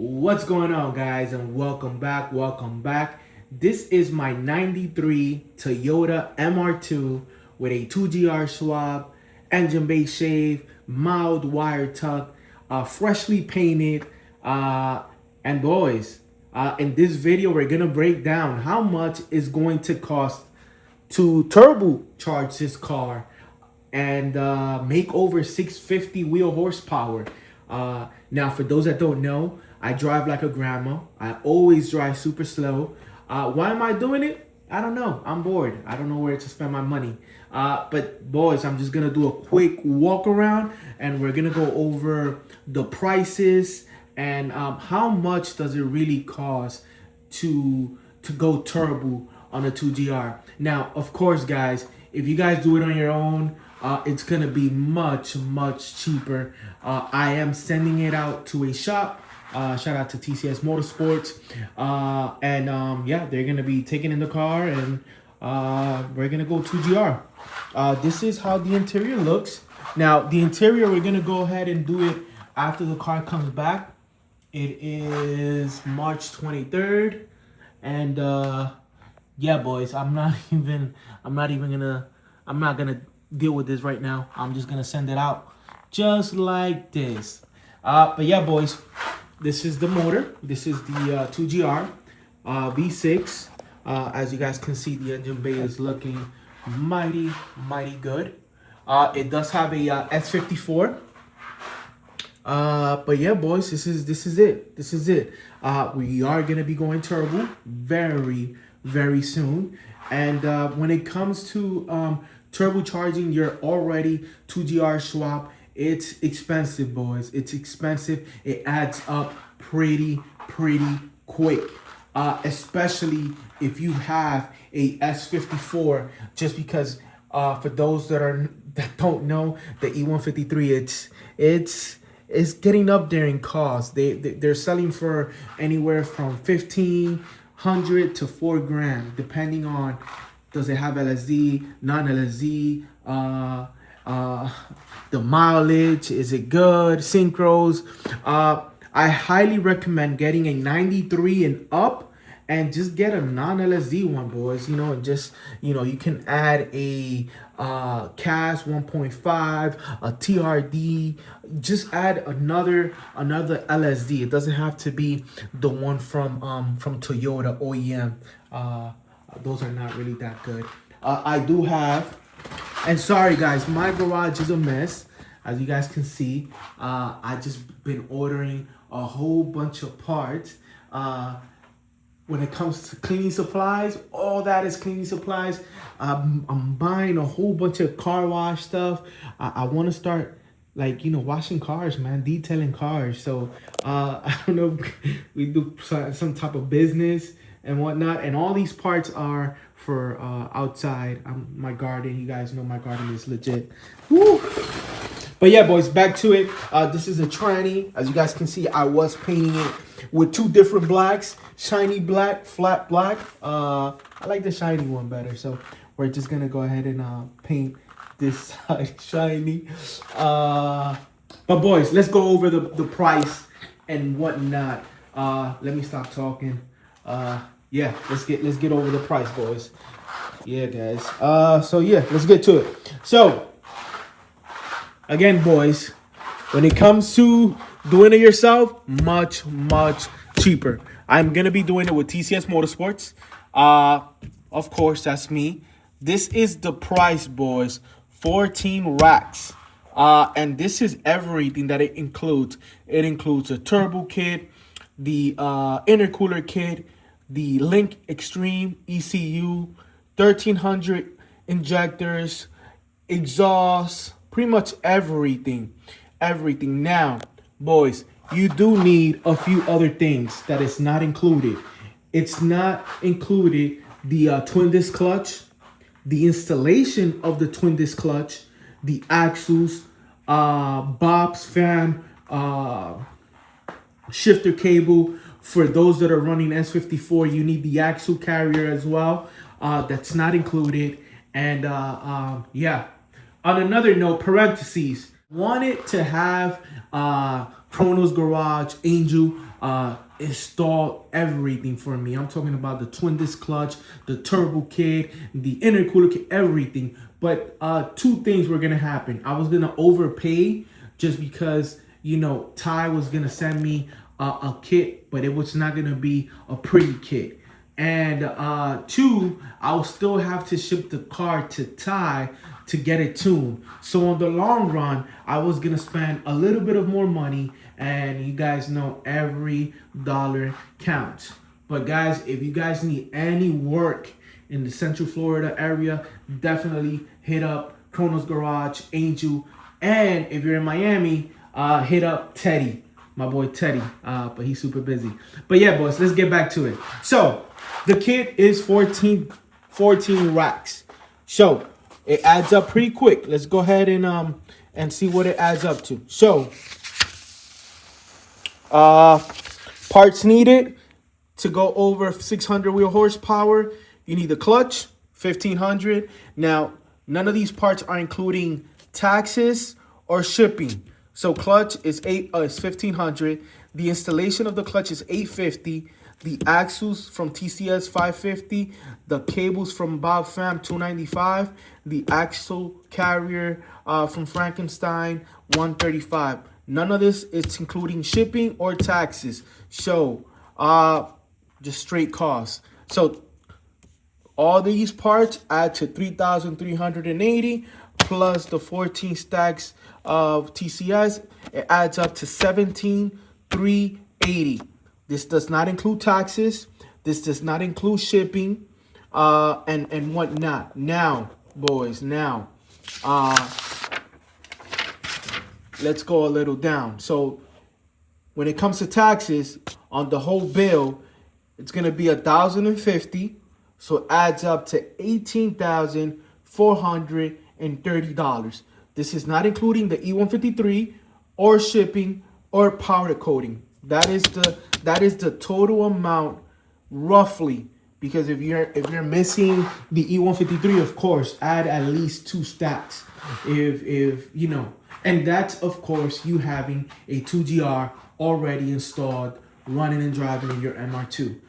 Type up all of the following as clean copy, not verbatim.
What's going on, guys, and welcome back. This is my 93 Toyota MR2 with a 2GR swap, engine bay shave, mild wire tuck, freshly painted. And boys, in this video we're gonna break down how much is going to cost to turbocharge this car and make over 650 wheel horsepower. Now, for those that don't know, I drive like a grandma. I always drive super slow. Why am I doing it? I don't know. I'm bored. I don't know where to spend my money. But boys, I'm just gonna do a quick walk around, and we're gonna go over the prices and how much does it really cost to go turbo on a 2GR. Now, of course, guys, if you guys do it on your own, it's gonna be much cheaper. I am sending it out to a shop. Shout out to TCS Motorsports, and yeah, they're gonna be taking in the car, and we're gonna go 2GR. This is how the interior looks. Now, the interior, we're gonna go ahead and do it after the car comes back. It is March 23rd, and yeah, boys, I'm not gonna deal with this right now. I'm just gonna send it out just like this. But yeah, boys, this is the motor. This is the 2GR V6. As you guys can see, the engine bay is looking mighty good. It does have a S54. But yeah, boys, this is it. We are gonna be going turbo very soon. And when it comes to turbocharging your already 2GR swap, it's expensive, boys. It's expensive. It adds up pretty quick, especially if you have a S54. Just because for those that don't know, the E153, it's getting up there in cost. They're selling for anywhere from 1,500 to $4,000, depending on, does it have LSD, non-LSD, the mileage, is it good, synchros. I highly recommend getting a 93 and up, and just get a non-LSD one, boys. And just, you can add a CAS 1.5, a TRD, just add another LSD. It doesn't have to be the one from Toyota OEM. Those are not really that good. I do have, and sorry guys, my garage is a mess. As you guys can see, I just been ordering a whole bunch of parts. When it comes to cleaning supplies, all that is cleaning supplies. I'm buying a whole bunch of car wash stuff. I want to start, like, washing cars, man, detailing cars. So I don't know if we do some type of business and whatnot. And all these parts are for outside. My garden, you guys know my garden is legit. Woo! But yeah, boys, back to it. This is a tranny. As you guys can see, I was painting it with two different blacks. Shiny black, flat black. I like the shiny one better. So we're just going to go ahead and paint this side shiny. But boys, let's go over the price and whatnot. Let me stop talking. Yeah, let's get over the price, boys. Yeah, guys. So yeah, let's get to it. So again, boys, when it comes to doing it yourself, much cheaper. I'm gonna be doing it with TCS Motorsports. Of course, that's me. This is the price, boys. 14 racks. And this is everything that it includes. It includes a turbo kit, the intercooler kit, the Link Extreme ECU, 1300 injectors, exhaust, pretty much everything. Now, boys, you do need a few other things that is not included. It's not included the twin disc clutch, the installation of the twin disc clutch, the axles, Bob's fan, shifter cable. For those that are running S54, you need the axle carrier as well. That's not included. And yeah. On another note, parentheses, wanted to have Chrono's Garage, Angel, installed everything for me. I'm talking about the twin disc clutch, the turbo kit, the intercooler kit, everything. But two things were gonna happen. I was gonna overpay just because, you know, Ty was gonna send me a kit, but it was not gonna be a pretty kit. And two, I'll still have to ship the car to Ty to get it tuned. So on the long run, I was gonna spend a little bit of more money, and you guys know every dollar counts. But guys, if you guys need any work in the Central Florida area, definitely hit up Chronos Garage, Angel, and if you're in Miami, hit up Teddy, my boy Teddy, but he's super busy. But yeah, boys, let's get back to it. So the kit is 14 racks. So it adds up pretty quick. Let's go ahead and see what it adds up to. So parts needed to go over 600 wheel horsepower. You need the clutch, 1500. Now, none of these parts are including taxes or shipping. So clutch is 1500. The installation of the clutch is 850. The axles from TCS 550. The cables from Bob Fam 295. The axle carrier from Frankenstein 135. None of this is including shipping or taxes. So just straight costs. So all these parts add to 3,380 plus the 14 stacks of TCS. It adds up to 17,380. This does not include taxes. This does not include shipping and whatnot. Now, boys, let's go a little down. So when it comes to taxes on the whole bill, it's gonna be $1,050. So it adds up to $18,430. This is not including the E153 or shipping or powder coating. That is the total amount roughly. Because if you're missing the E153, of course, add at least 2 stacks. If you know, and that's of course you having a 2GR already installed, running and driving in your MR2.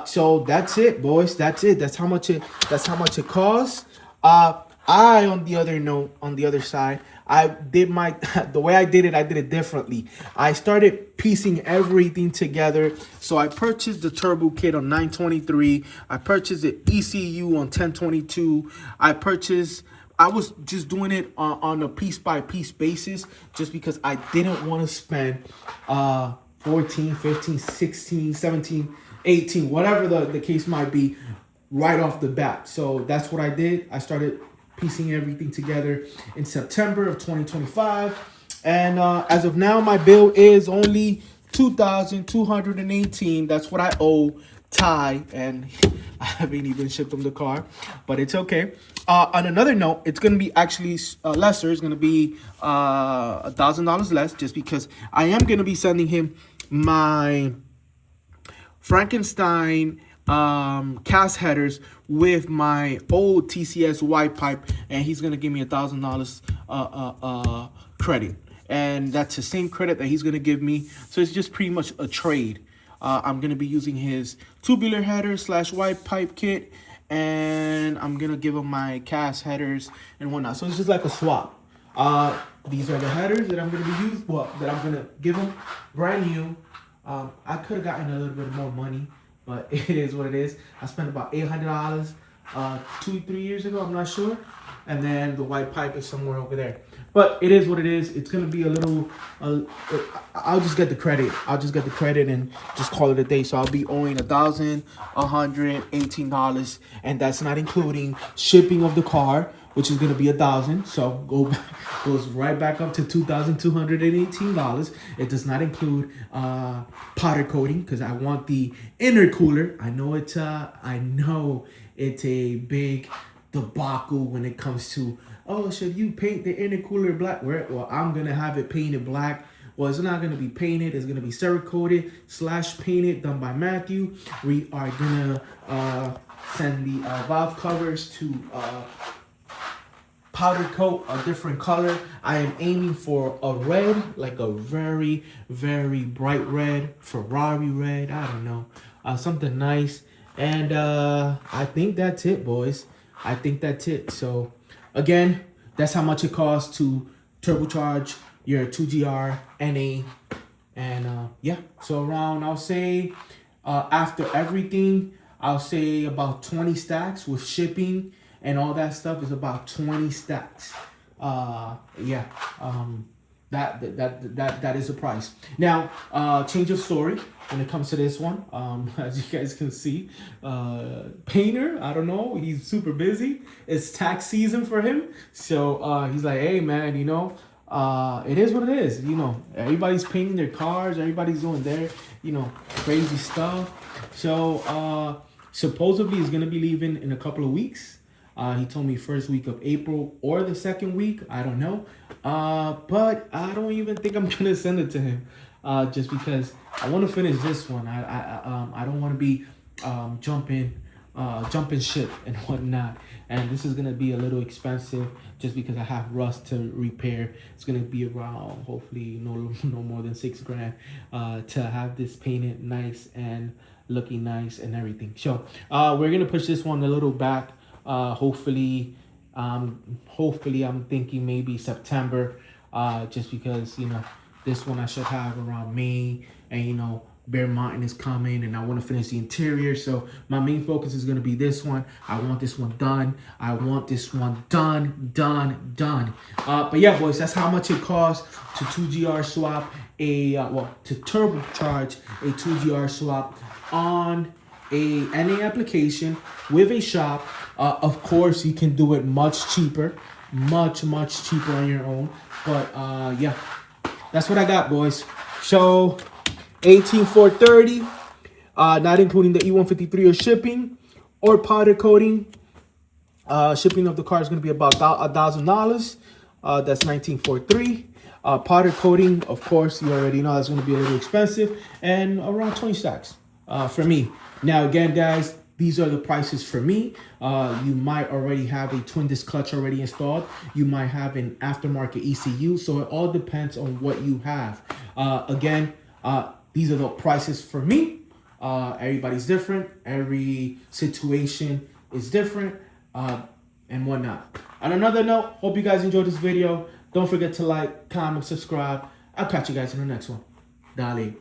So that's it, boys. That's it. That's how much it costs. On the other side, I did the way I did it differently. I started piecing everything together. So I purchased the turbo kit on 923. I purchased the ECU on 1022. I was just doing it on a piece by piece basis, just because I didn't want to spend 14, 15, 16, 17, 18, whatever the case might be, right off the bat. So that's what I did. I started piecing everything together in September of 2025. And as of now, my bill is only $2,218. That's what I owe Ty, and I haven't even shipped him the car, but it's okay. On another note, it's going to be actually lesser. It's going to be $1,000 less, just because I am going to be sending him my Frankenstein cast headers with my old TCS white pipe, and he's gonna give me $1,000 credit, and that's the same credit that he's gonna give me. So it's just pretty much a trade. I'm gonna be using his tubular header / white pipe kit, and I'm gonna give him my cast headers and whatnot. So it's just like a swap. These are the headers that I'm gonna be using. Well, that I'm gonna give him brand new. I could have gotten a little bit more money, but it is what it is. I spent about $800 2-3 years ago, I'm not sure. And then the white pipe is somewhere over there. But it is what it is. It's going to be a little, I'll just get the credit. I'll just get the credit and just call it a day. So I'll be owing $1,118. And that's not including shipping of the car, which is going to be $1,000. So goes right back up to $2,218. It does not include powder coating, because I want the intercooler. I know it's a big debacle when it comes to, oh, should you paint the intercooler black? Well, I'm gonna have it painted black. Well, it's not gonna be painted. It's gonna be Cerakoted / painted, done by Matthew. We are gonna send the valve covers to powder coat a different color. I am aiming for a red, like a very, very bright red, Ferrari red. I don't know, something nice. And I think that's it, boys. I think that's it. So again, that's how much it costs to turbocharge your 2GR NA. And yeah, so around, I'll say, after everything, I'll say about 20 stacks with shipping and all that stuff is about 20 stacks. Yeah, that is the price. Now, change of story when it comes to this one. As you guys can see, painter, I don't know, he's super busy. It's tax season for him, so he's like, hey man, you know, it is what it is. You know, everybody's painting their cars, everybody's doing their, you know, crazy stuff. So supposedly he's gonna be leaving in a couple of weeks. He told me first week of April or the second week. I don't know. But I don't even think I'm gonna send it to him. Just because I want to finish this one. I don't want to be jumping ship and whatnot. And this is gonna be a little expensive just because I have rust to repair. It's gonna be around, hopefully no more than $6,000 to have this painted nice and looking nice and everything. So we're gonna push this one a little back. Hopefully I'm thinking maybe September, just because, you know, this one I should have around May, and you know, Bear Mountain is coming and I want to finish the interior. So my main focus is going to be this one. I want this one done. I want this one done. But yeah, boys, that's how much it costs to 2GR swap to turbocharge a 2GR swap on a NA application with a shop. Of course, you can do it much cheaper on your own. But yeah, that's what I got, boys. So 18,430, not including the E153 or shipping or powder coating. Shipping of the car is going to be about $1,000. That's 19,430. Powder coating, of course, you already know that's going to be a little expensive, and around 20 stacks for me. Now, again, guys, these are the prices for me. You might already have a twin disc clutch already installed. You might have an aftermarket ECU. So it all depends on what you have. Again, these are the prices for me. Everybody's different. Every situation is different, and whatnot. On another note, hope you guys enjoyed this video. Don't forget to like, comment, subscribe. I'll catch you guys in the next one. Dale.